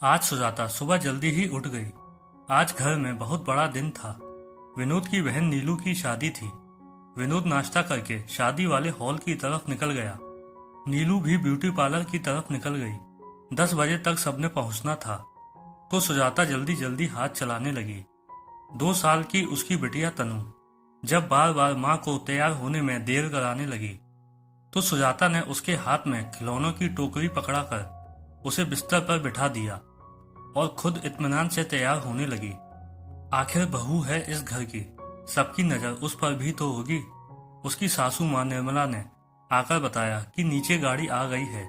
आज सुजाता सुबह जल्दी ही उठ गई। आज घर में बहुत बड़ा दिन था। विनोद की बहन नीलू की शादी थी। विनोद नाश्ता करके शादी वाले हॉल की तरफ निकल गया। नीलू भी ब्यूटी पार्लर की तरफ निकल गई। 10 बजे तक सबने पहुंचना था, तो सुजाता जल्दी जल्दी हाथ चलाने लगी। 2 साल की उसकी बिटिया तनु जब बार बार माँ को तैयार होने में देर कराने लगी, तो सुजाता ने उसके हाथ में खिलौनों की टोकरी पकड़ाकर उसे बिस्तर पर बिठा दिया और खुद इत्मीनान से तैयार होने लगी। आखिर बहू है इस घर की, सबकी नजर उस पर भी तो होगी। उसकी सासू माँ निर्मला ने आकर बताया कि नीचे गाड़ी आ गई है,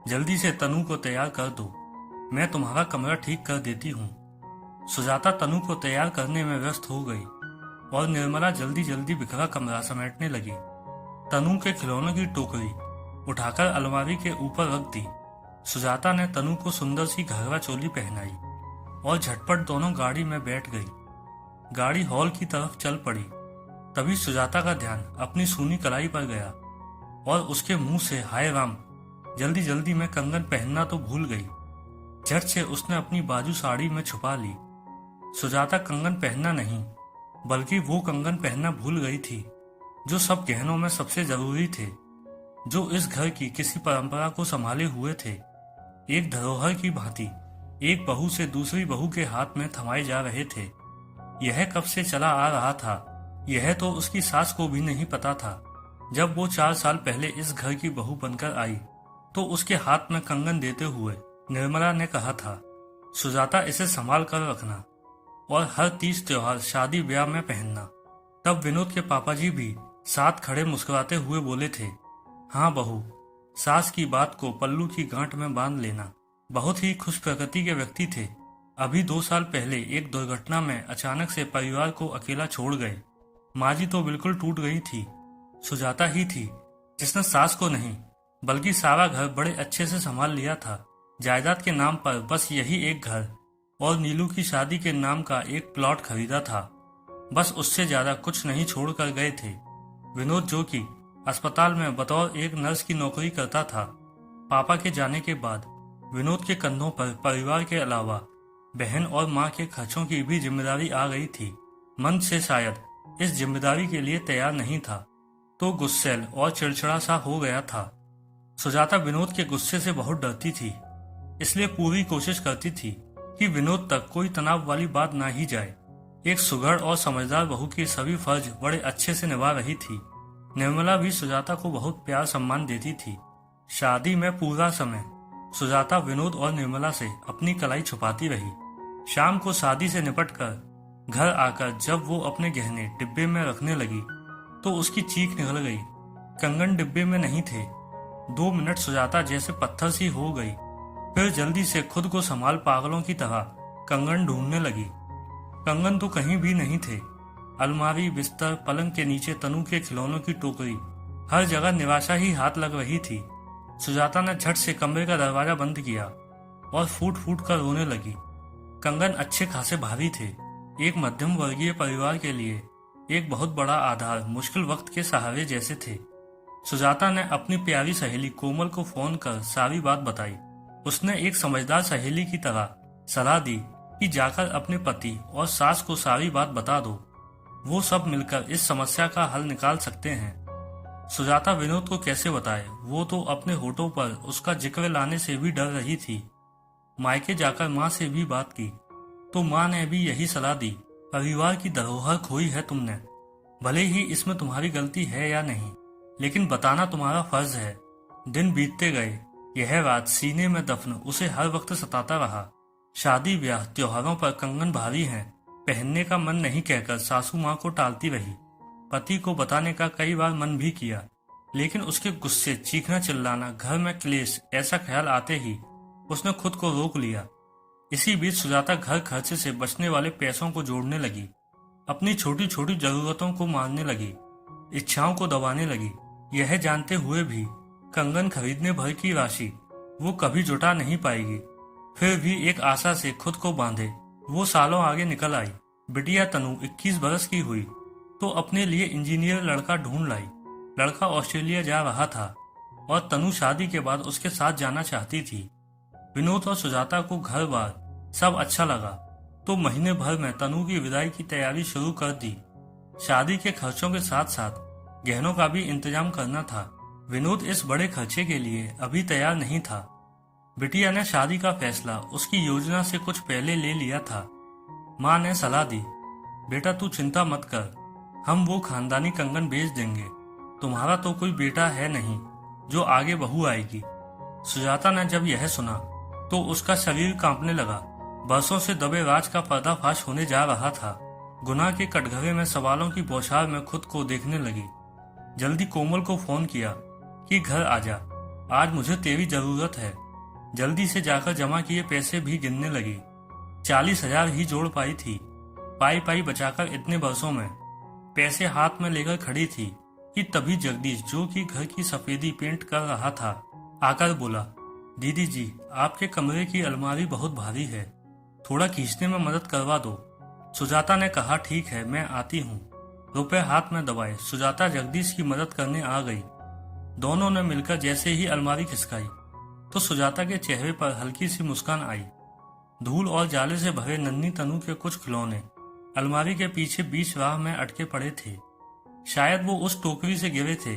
जल्दी से तनु को तैयार कर दो, मैं तुम्हारा कमरा ठीक कर देती हूँ। सुजाता तनु को तैयार करने में व्यस्त हो गई और निर्मला जल्दी जल्दी बिखरा कमरा समेटने लगी। तनु के खिलौनों की टोकरी उठाकर अलमारी के ऊपर रख दी। सुजाता ने तनु को सुंदर सी घाघरा चोली पहनाई और झटपट दोनों गाड़ी में बैठ गई। गाड़ी हॉल की तरफ चल पड़ी। तभी सुजाता का ध्यान अपनी सूनी कलाई पर गया और उसके मुंह से हाय राम, जल्दी जल्दी में कंगन पहनना तो भूल गई। झट से उसने अपनी बाजू साड़ी में छुपा ली। सुजाता कंगन पहनना नहीं, बल्कि वो कंगन पहनना भूल गई थी जो सब गहनों में सबसे जरूरी थे, जो इस घर की किसी परंपरा को संभाले हुए थे। एक धरोहर की भांति एक बहू से दूसरी बहू के हाथ में थमाए जा रहे थे। यह कब से चला आ रहा था, यह तो उसकी सास को भी नहीं पता था। जब वो 4 साल पहले इस घर की बहू बनकर आई, तो उसके हाथ में कंगन देते हुए निर्मला ने कहा था, सुजाता इसे संभाल कर रखना और हर 30 त्योहार शादी ब्याह में पहनना। तब विनोद के पापा जी भी साथ खड़े मुस्कुराते हुए बोले थे, हाँ बहू, सास की बात को पल्लू की गांठ में बांध लेना। बहुत ही खुश प्रकृति के व्यक्ति थे। अभी 2 साल पहले एक दुर्घटना में अचानक से परिवार को अकेला छोड़ गए। माँ जी तो बिल्कुल टूट गई थी। सुजाता ही थी जिसने सास को नहीं, बल्कि सारा घर बड़े अच्छे से संभाल लिया था। जायदाद के नाम पर बस यही एक घर और नीलू की शादी के नाम का एक प्लॉट खरीदा था। बस उससे ज्यादा कुछ नहीं छोड़ कर गए थे। विनोद, जो कि अस्पताल में बतौर एक नर्स की नौकरी करता था, पापा के जाने के बाद विनोद के कंधों पर परिवार के अलावा बहन और माँ के खर्चों की भी जिम्मेदारी आ गई थी। मन से शायद इस जिम्मेदारी के लिए तैयार नहीं था, तो गुस्सैल और चिड़चिड़ा सा हो गया था। सुजाता विनोद के गुस्से से बहुत डरती थी, इसलिए पूरी कोशिश करती थी कि विनोद तक कोई तनाव वाली बात ना ही जाए। एक सुघड़ और समझदार बहू के सभी फर्ज बड़े अच्छे से निभा रही थी। निर्मला भी सुजाता को बहुत प्यार सम्मान देती थी। शादी में पूरा समय सुजाता विनोद और निर्मला से अपनी कलाई छुपाती रही। शाम को शादी से निपटकर घर आकर जब वो अपने गहने डिब्बे में रखने लगी, तो उसकी चीख निकल गई। कंगन डिब्बे में नहीं थे। 2 मिनट सुजाता जैसे पत्थर सी हो गई, फिर जल्दी से खुद को संभाल पागलों की तरह कंगन ढूंढने लगी। कंगन तो कहीं भी नहीं थे। अलमारी, बिस्तर, पलंग के नीचे तनु के खिलौनों की टोकरी, हर जगह निराशा ही हाथ लग रही थी। सुजाता ने झट से कमरे का दरवाजा बंद किया और फूट फूट कर रोने लगी। कंगन अच्छे खासे भारी थे। एक मध्यम वर्गीय परिवार के लिए एक बहुत बड़ा आधार मुश्किल वक्त के सहारे जैसे थे। सुजाता ने अपनी प्यारी सहेली कोमल को फोन कर सारी बात बताई। उसने एक समझदार सहेली की तरह सलाह दी कि जाकर अपने पति और सास को सारी बात बता दो, वो सब मिलकर इस समस्या का हल निकाल सकते हैं। सुजाता विनोद को कैसे बताए, वो तो अपने होठों पर उसका जिक्र लाने से भी डर रही थी। मायके जाकर माँ से भी बात की, तो माँ ने भी यही सलाह दी, परिवार की धरोहर खोई है तुमने, भले ही इसमें तुम्हारी गलती है या नहीं, लेकिन बताना तुम्हारा फर्ज है। दिन बीतते गए। यह रात सीने में दफन उसे हर वक्त सताता रहा। शादी ब्याह त्योहारों पर कंगन भारी हैं, पहनने का मन नहीं कहकर सासू माँ को टालती रही। पति को बताने का कई बार मन भी किया, लेकिन उसके गुस्से, चीखना चिल्लाना, घर में क्लेश, ऐसा ख्याल आते ही उसने खुद को रोक लिया। इसी बीच सुजाता घर खर्चे से बचने वाले पैसों को जोड़ने लगी। अपनी छोटी छोटी जरूरतों को मारने लगी, इच्छाओं को दबाने लगी। यह जानते हुए भी कंगन खरीदने भर की राशि वो कभी जुटा नहीं पाएगी। फिर भी एक आशा से खुद को बांधे वो सालों आगे निकल आई। बिटिया तनु 21 बरस की हुई तो अपने लिए इंजीनियर लड़का ढूंढ लाई। लड़का ऑस्ट्रेलिया जा रहा था और तनु शादी के बाद उसके साथ जाना चाहती थी। विनोद और सुजाता को घर बार सब अच्छा लगा तो महीने भर में तनु की विदाई की तैयारी शुरू कर दी। शादी के खर्चों के साथ साथ गहनों का भी इंतजाम करना था। विनोद इस बड़े खर्चे के लिए अभी तैयार नहीं था। बिटिया ने शादी का फैसला उसकी योजना से कुछ पहले ले लिया था। माँ ने सलाह दी, बेटा तू चिंता मत कर, हम वो खानदानी कंगन बेच देंगे। तुम्हारा तो कोई बेटा है नहीं जो आगे बहू आएगी। सुजाता ने जब यह सुना तो उसका शरीर कांपने लगा। बरसों से दबे राज का पर्दाफाश होने जा रहा था। गुनाह के कटघरे में सवालों की बौछार में खुद को देखने लगी। जल्दी कोमल को फोन किया कि घर आजा, आज मुझे तेरी जरूरत है। जल्दी से जाकर जमा किए पैसे भी गिनने लगी। 40,000 ही जोड़ पाई थी। पाई पाई बचाकर इतने बरसों में पैसे हाथ में लेकर खड़ी थी कि तभी जगदीश, जो कि घर की सफेदी पेंट कर रहा था, आकर बोला, दीदी जी आपके कमरे की अलमारी बहुत भारी है, थोड़ा खींचने में मदद करवा दो। सुजाता ने कहा, ठीक है मैं आती हूँ। रुपए हाथ में दबाए सुजाता जगदीश की मदद करने आ गई। दोनों ने मिलकर जैसे ही अलमारी खिसकाई तो सुजाता के चेहरे पर हल्की सी मुस्कान आई। धूल और जाले से भरे नन्ही तनु के कुछ खिलौने अलमारी के पीछे बीच राह में अटके पड़े थे। शायद वो उस टोकरी से गिरे थे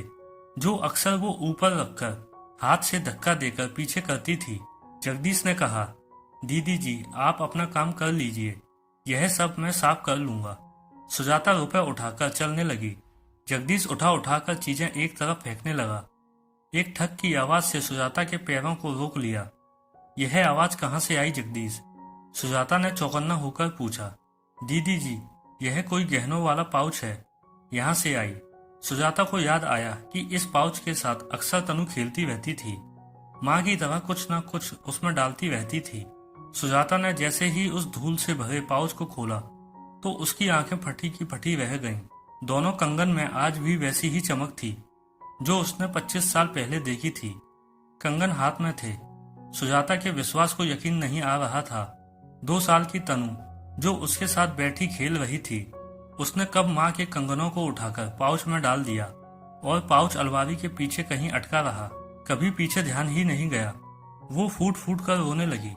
जो अक्सर वो ऊपर रखकर हाथ से धक्का देकर पीछे करती थी। जगदीश ने कहा, दीदी जी आप अपना काम कर लीजिए, यह सब मैं साफ कर लूंगा। सुजाता रुपए उठाकर चलने लगी। जगदीश उठाकर चीजें एक तरफ फेंकने लगा। एक ठक की आवाज से सुजाता के पैरों को रोक लिया। यह आवाज कहाँ से आई जगदीश? सुजाता ने चौकन्ना होकर पूछा। दीदी जी यह कोई गहनों वाला पाउच है, यहाँ से आई। सुजाता को याद आया कि इस पाउच के साथ अक्सर तनु खेलती रहती थी। माँ की तरह कुछ न कुछ उसमें डालती रहती थी। सुजाता ने जैसे ही उस धूल से भरे पाउच को खोला तो उसकी आंखें फटी की फटी रह गईं। दोनों कंगन में आज भी वैसी ही चमक थी जो उसने 25 साल पहले देखी थी। कंगन हाथ में थे। सुजाता के विश्वास को यकीन नहीं आ रहा था। 2 साल की तनु जो उसके साथ बैठी खेल रही थी, उसने कब माँ के कंगनों को उठाकर पाउच में डाल दिया और पाउच अलमारी के पीछे कहीं अटका रहा। कभी पीछे ध्यान ही नहीं गया। वो फूट फूट कर रोने लगी।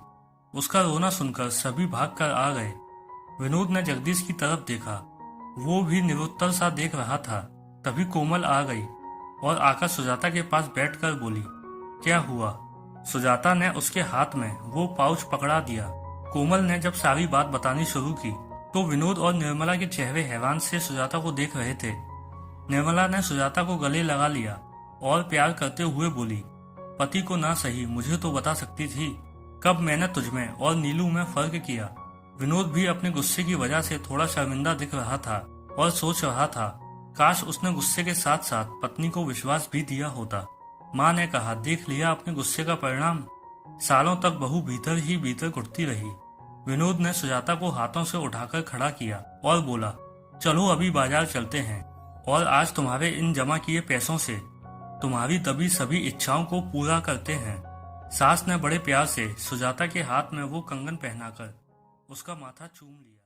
उसका रोना सुनकर सभी भाग कर आ गए। विनोद ने जगदीश की तरफ देखा, वो भी निरुत्तर सा देख रहा था। तभी कोमल आ गई और आकर सुजाता के पास बैठकर बोली, क्या हुआ? सुजाता ने उसके हाथ में वो पाउच पकड़ा दिया। कोमल ने जब सारी बात बतानी शुरू की तो विनोद और निर्मला के चेहरे हैरान से सुजाता को देख रहे थे। निर्मला ने सुजाता को गले लगा लिया और प्यार करते हुए बोली, पति को ना सही मुझे तो बता सकती थी, कब मैंने तुझमें और नीलू में फर्क किया। विनोद भी अपने गुस्से की वजह से थोड़ा शर्मिंदा दिख रहा था और सोच रहा था, काश उसने गुस्से के साथ साथ पत्नी को विश्वास भी दिया होता। माँ ने कहा, देख लिया अपने गुस्से का परिणाम। सालों तक बहू भीतर ही भीतर घुटती रही। विनोद ने सुजाता को हाथों से उठाकर खड़ा किया और बोला, चलो अभी बाजार चलते हैं और आज तुम्हारे इन जमा किए पैसों से तुम्हारी दबी सभी इच्छाओं को पूरा करते हैं। सास ने बड़े प्यार से सुजाता के हाथ में वो कंगन पहनाकर उसका माथा चूम लिया।